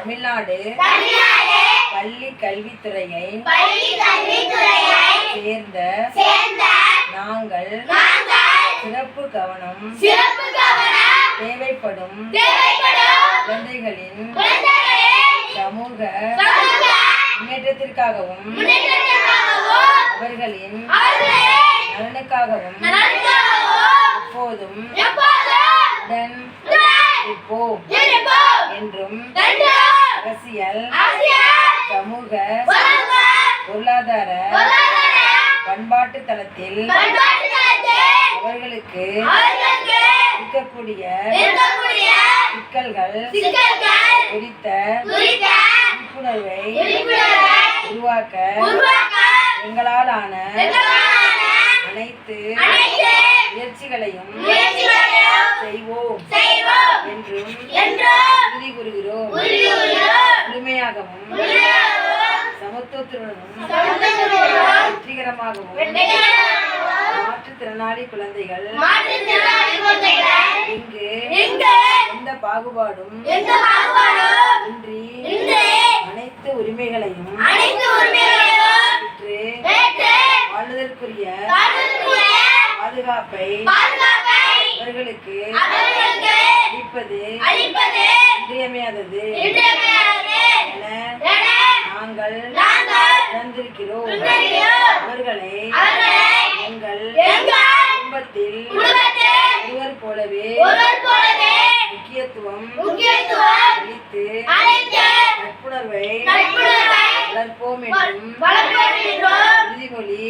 தமிழ்நாடு பள்ளி கல்வித்துறையை சேர்ந்த நாங்கள் சிறப்பு கவனம் தேவைப்படும் குழந்தைகளின் சமூக முன்னேற்றத்திற்காகவும் அவர்களின் நலனுக்காகவும் எப்போதும் உடன் இருப்போம் என்றும் அரசியல் சமூக பொருளாதார பண்பாட்டு தளத்தில் அவர்களுக்கு இருக்கக்கூடிய சிக்கல்கள் குறித்த விழிப்புணர்வை உருவாக்க எங்களாலான அனைத்து முயற்சிகளையும் செய்வோம் என்றும் உறுதி கூறுகிறோம். முழுமையாகவும் சமத்துவத்துடனும் வெற்றிகரமாகவும் மாற்றுத்திறனாளி குழந்தைகள் இங்கு எந்த பாகுபாடும் இன்றி அனைத்து உரிமைகளையும் பெற்று வாழ்வதற்குரிய பாதுகாப்பை அவர்களுக்கு அளிப்பது இன்றியமையாதது என நாங்கள் உணர்ந்திருக்கிறோம். அவர்களை எங்கள் குடும்பத்தில் ஒருவர் போலவே முக்கியத்துவம் அளித்து நட்புணர்வை வளர்ப்போம் என்றும் உறுதிமொழி